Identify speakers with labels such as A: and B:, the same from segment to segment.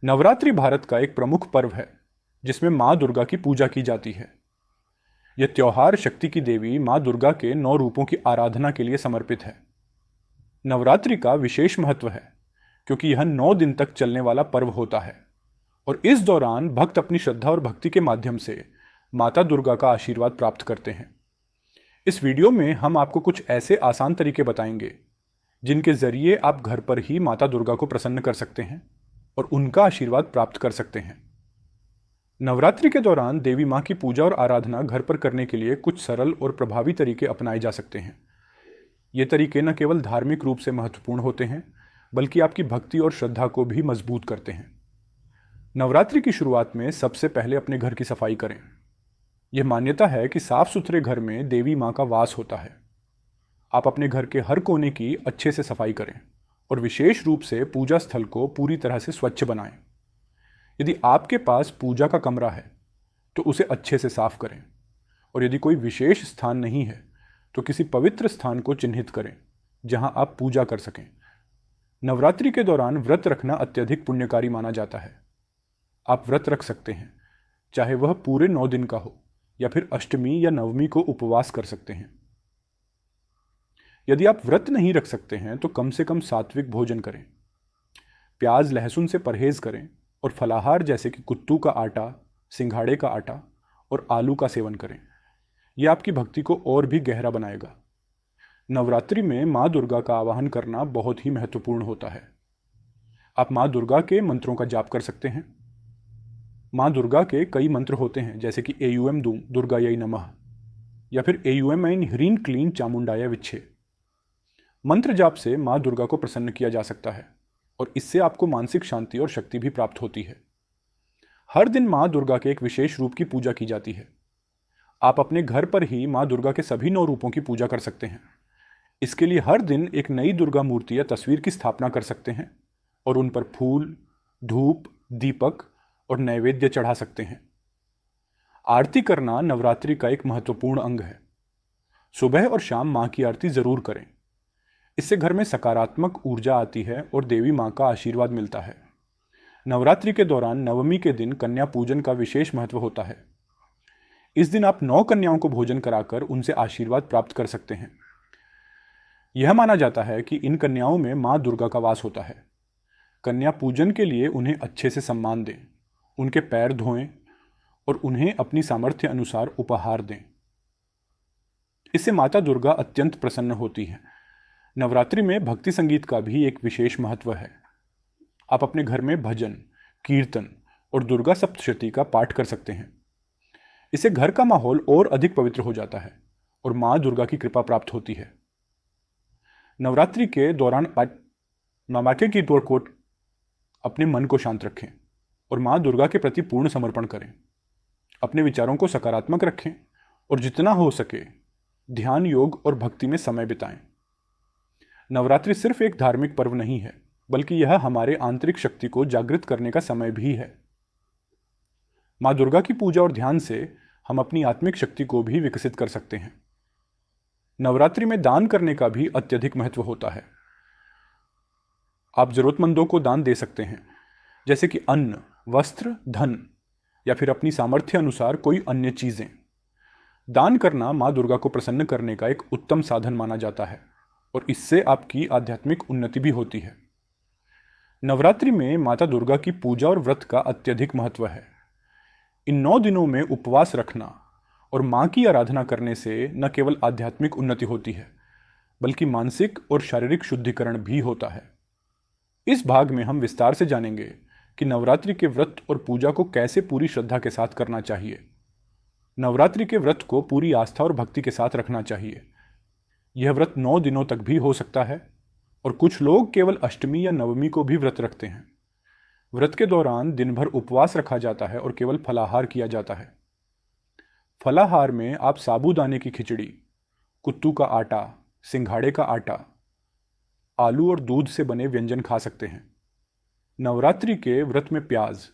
A: नवरात्रि भारत का एक प्रमुख पर्व है जिसमें माँ दुर्गा की पूजा की जाती है। यह त्योहार शक्ति की देवी माँ दुर्गा के 9 रूपों की आराधना के लिए समर्पित है। नवरात्रि का विशेष महत्व है क्योंकि यह 9 दिन तक चलने वाला पर्व होता है और इस दौरान भक्त अपनी श्रद्धा और भक्ति के माध्यम से माता दुर्गा का आशीर्वाद प्राप्त करते हैं। इस वीडियो में हम आपको कुछ ऐसे आसान तरीके बताएंगे जिनके जरिए आप घर पर ही माता दुर्गा को प्रसन्न कर सकते हैं और उनका आशीर्वाद प्राप्त कर सकते हैं। नवरात्रि के दौरान देवी माँ की पूजा और आराधना घर पर करने के लिए कुछ सरल और प्रभावी तरीके अपनाए जा सकते हैं। ये तरीके न केवल धार्मिक रूप से महत्वपूर्ण होते हैं बल्कि आपकी भक्ति और श्रद्धा को भी मजबूत करते हैं। नवरात्रि की शुरुआत में सबसे पहले अपने घर की सफाई करें। यह मान्यता है कि साफ सुथरे घर में देवी माँ का वास होता है। आप अपने घर के हर कोने की अच्छे से सफाई करें और विशेष रूप से पूजा स्थल को पूरी तरह से स्वच्छ बनाएं। यदि आपके पास पूजा का कमरा है तो उसे अच्छे से साफ करें और यदि कोई विशेष स्थान नहीं है तो किसी पवित्र स्थान को चिन्हित करें जहां आप पूजा कर सकें। नवरात्रि के दौरान व्रत रखना अत्यधिक पुण्यकारी माना जाता है। आप व्रत रख सकते हैं, चाहे वह पूरे 9 दिन का हो या फिर अष्टमी या नवमी को उपवास कर सकते हैं। यदि आप व्रत नहीं रख सकते हैं तो कम से कम सात्विक भोजन करें। प्याज लहसुन से परहेज करें और फलाहार जैसे कि कुत्तू का आटा, सिंघाड़े का आटा और आलू का सेवन करें। यह आपकी भक्ति को और भी गहरा बनाएगा। नवरात्रि में माँ दुर्गा का आवाहन करना बहुत ही महत्वपूर्ण होता है। आप माँ दुर्गा के मंत्रों का जाप कर सकते हैं। माँ दुर्गा के कई मंत्र होते हैं जैसे कि एयूएम दुर्गायै नमः या फिर एयूएम ऐन ह्रीं क्लीं चामुंडाय विच्छे। मंत्र जाप से माँ दुर्गा को प्रसन्न किया जा सकता है और इससे आपको मानसिक शांति और शक्ति भी प्राप्त होती है। हर दिन माँ दुर्गा के एक विशेष रूप की पूजा की जाती है। आप अपने घर पर ही माँ दुर्गा के सभी 9 रूपों की पूजा कर सकते हैं। इसके लिए हर दिन एक नई दुर्गा मूर्ति या तस्वीर की स्थापना कर सकते हैं और उन पर फूल, धूप, दीपक और नैवेद्य चढ़ा सकते हैं। आरती करना नवरात्रि का एक महत्वपूर्ण अंग है। सुबह और शाम माँ की आरती जरूर करें। इससे घर में सकारात्मक ऊर्जा आती है और देवी माँ का आशीर्वाद मिलता है। नवरात्रि के दौरान नवमी के दिन कन्या पूजन का विशेष महत्व होता है। इस दिन आप 9 कन्याओं को भोजन कराकर उनसे आशीर्वाद प्राप्त कर सकते हैं। यह माना जाता है कि इन कन्याओं में माँ दुर्गा का वास होता है। कन्या पूजन के लिए उन्हें अच्छे से सम्मान दें, उनके पैर धोएं और उन्हें अपनी सामर्थ्य अनुसार उपहार दें। इससे माता दुर्गा अत्यंत प्रसन्न होती है। नवरात्रि में भक्ति संगीत का भी एक विशेष महत्व है। आप अपने घर में भजन, कीर्तन और दुर्गा सप्तशती का पाठ कर सकते हैं। इससे घर का माहौल और अधिक पवित्र हो जाता है और माँ दुर्गा की कृपा प्राप्त होती है। नवरात्रि के दौरान मामाके की कोट अपने मन को शांत रखें और माँ दुर्गा के प्रति पूर्ण समर्पण करें। अपने विचारों को सकारात्मक रखें और जितना हो सके ध्यान, योग और भक्ति में समय बिताएं। नवरात्रि सिर्फ एक धार्मिक पर्व नहीं है बल्कि यह हमारे आंतरिक शक्ति को जागृत करने का समय भी है। माँ दुर्गा की पूजा और ध्यान से हम अपनी आत्मिक शक्ति को भी विकसित कर सकते हैं। नवरात्रि में दान करने का भी अत्यधिक महत्व होता है। आप जरूरतमंदों को दान दे सकते हैं जैसे कि अन्न, वस्त्र, धन या फिर अपनी सामर्थ्य अनुसार कोई अन्य चीजें। दान करना माँ दुर्गा को प्रसन्न करने का एक उत्तम साधन माना जाता है और इससे आपकी आध्यात्मिक उन्नति भी होती है। नवरात्रि में माता दुर्गा की पूजा और व्रत का अत्यधिक महत्व है। इन 9 दिनों में उपवास रखना और माँ की आराधना करने से न केवल आध्यात्मिक उन्नति होती है बल्कि मानसिक और शारीरिक शुद्धिकरण भी होता है। इस भाग में हम विस्तार से जानेंगे कि नवरात्रि के व्रत और पूजा को कैसे पूरी श्रद्धा के साथ करना चाहिए। नवरात्रि के व्रत को पूरी आस्था और भक्ति के साथ रखना चाहिए। यह व्रत 9 दिनों तक भी हो सकता है और कुछ लोग केवल अष्टमी या नवमी को भी व्रत रखते हैं। व्रत के दौरान दिन भर उपवास रखा जाता है और केवल फलाहार किया जाता है। फलाहार में आप साबूदाने की खिचड़ी, कुत्तू का आटा, सिंघाड़े का आटा, आलू और दूध से बने व्यंजन खा सकते हैं। नवरात्रि के व्रत में प्याज,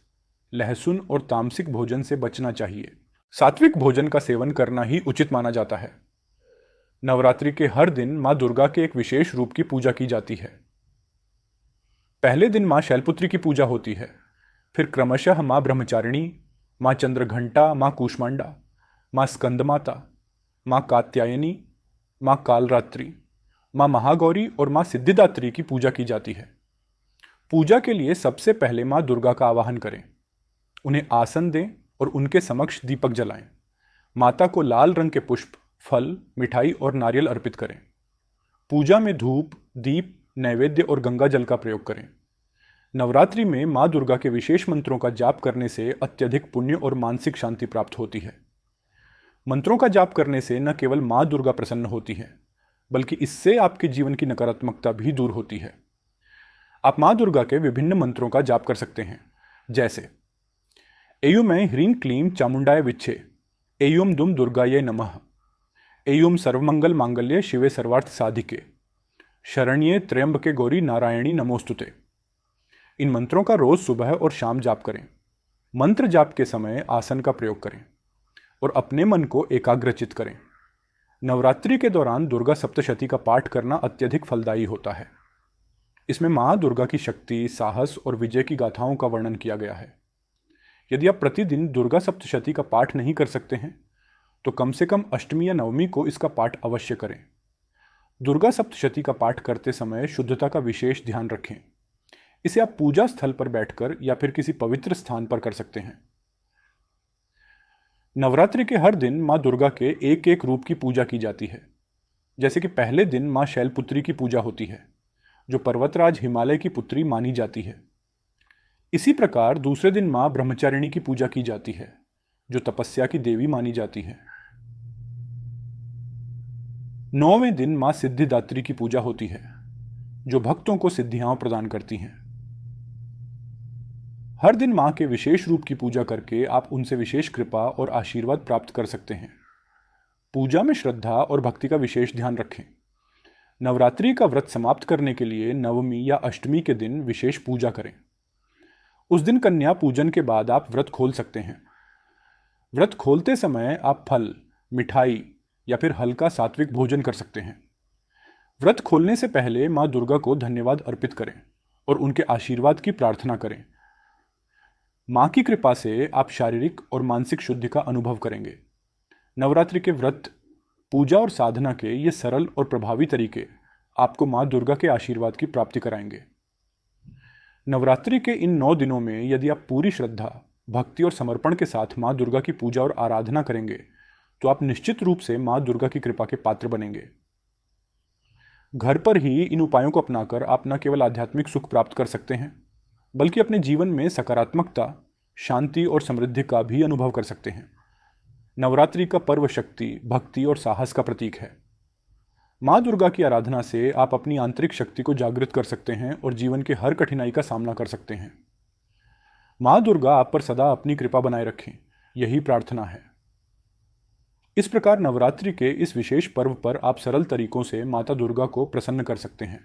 A: लहसुन और तामसिक भोजन से बचना चाहिए। सात्विक भोजन का सेवन करना ही उचित माना जाता है। नवरात्रि के हर दिन माँ दुर्गा के एक विशेष रूप की पूजा की जाती है। पहले दिन माँ शैलपुत्री की पूजा होती है। फिर क्रमशः माँ ब्रह्मचारिणी, माँ चंद्रघंटा, माँ कूष्मांडा, माँ स्कंदमाता, माँ कात्यायनी, माँ कालरात्रि, माँ महागौरी और माँ सिद्धिदात्री की पूजा की जाती है। पूजा के लिए सबसे पहले माँ दुर्गा का आवाहन करें, उन्हें आसन दें और उनके समक्ष दीपक जलाएं। माता को लाल रंग के पुष्प, फल, मिठाई और नारियल अर्पित करें। पूजा में धूप, दीप, नैवेद्य और गंगा जल का प्रयोग करें। नवरात्रि में माँ दुर्गा के विशेष मंत्रों का जाप करने से अत्यधिक पुण्य और मानसिक शांति प्राप्त होती है। मंत्रों का जाप करने से न केवल माँ दुर्गा प्रसन्न होती है, बल्कि इससे आपके जीवन की नकारात्मकता भी दूर होती है। आप माँ दुर्गा के विभिन्न मंत्रों का जाप कर सकते हैं, जैसे एयुमै ह्रीं क्लीं चामुंडाय विच्छे, एयुम दुम दुर्गायै नमः, एयुम सर्वमंगल मांगल्ये शिवे सर्वार्थ साधिके, शरण्ये त्र्यंबके गौरी नारायणी नमोस्तुते। इन मंत्रों का रोज सुबह और शाम जाप करें। मंत्र जाप के समय आसन का प्रयोग करें और अपने मन को एकाग्रचित करें। नवरात्रि के दौरान दुर्गा सप्तशती का पाठ करना अत्यधिक फलदायी होता है। इसमें माँ दुर्गा की शक्ति, साहस और विजय की गाथाओं का वर्णन किया गया है। यदि आप प्रतिदिन दुर्गा सप्तशती का पाठ नहीं कर सकते हैं तो कम से कम अष्टमी या नवमी को इसका पाठ अवश्य करें। दुर्गा सप्तशती का पाठ करते समय शुद्धता का विशेष ध्यान रखें। इसे आप पूजा स्थल पर बैठकर या फिर किसी पवित्र स्थान पर कर सकते हैं। नवरात्रि के हर दिन माँ दुर्गा के एक एक रूप की पूजा की जाती है। जैसे कि पहले दिन माँ शैलपुत्री की पूजा होती है, जो पर्वतराज हिमालय की पुत्री मानी जाती है। इसी प्रकार दूसरे दिन माँ ब्रह्मचारिणी की पूजा की जाती है, जो तपस्या की देवी मानी जाती है। 9वें दिन माँ सिद्धिदात्री की पूजा होती है, जो भक्तों को सिद्धियां प्रदान करती हैं। हर दिन माँ के विशेष रूप की पूजा करके आप उनसे विशेष कृपा और आशीर्वाद प्राप्त कर सकते हैं। पूजा में श्रद्धा और भक्ति का विशेष ध्यान रखें। नवरात्रि का व्रत समाप्त करने के लिए नवमी या अष्टमी के दिन विशेष पूजा करें। उस दिन कन्या पूजन के बाद आप व्रत खोल सकते हैं। व्रत खोलते समय आप फल, मिठाई या फिर हल्का सात्विक भोजन कर सकते हैं। व्रत खोलने से पहले माँ दुर्गा को धन्यवाद अर्पित करें और उनके आशीर्वाद की प्रार्थना करें। माँ की कृपा से आप शारीरिक और मानसिक शुद्धि का अनुभव करेंगे। नवरात्रि के व्रत, पूजा और साधना के ये सरल और प्रभावी तरीके आपको माँ दुर्गा के आशीर्वाद की प्राप्ति कराएंगे। नवरात्रि के इन 9 दिनों में यदि आप पूरी श्रद्धा, भक्ति और समर्पण के साथ माँ दुर्गा की पूजा और आराधना करेंगे तो आप निश्चित रूप से माँ दुर्गा की कृपा के पात्र बनेंगे। घर पर ही इन उपायों को अपनाकर आप न केवल आध्यात्मिक सुख प्राप्त कर सकते हैं, बल्कि अपने जीवन में सकारात्मकता, शांति और समृद्धि का भी अनुभव कर सकते हैं। नवरात्रि का पर्व शक्ति, भक्ति और साहस का प्रतीक है। माँ दुर्गा की आराधना से आप अपनी आंतरिक शक्ति को जागृत कर सकते हैं और जीवन के हर कठिनाई का सामना कर सकते हैं। माँ दुर्गा आप पर सदा अपनी कृपा बनाए रखें, यही प्रार्थना है। इस प्रकार नवरात्रि के इस विशेष पर्व पर आप सरल तरीकों से माता दुर्गा को प्रसन्न कर सकते हैं।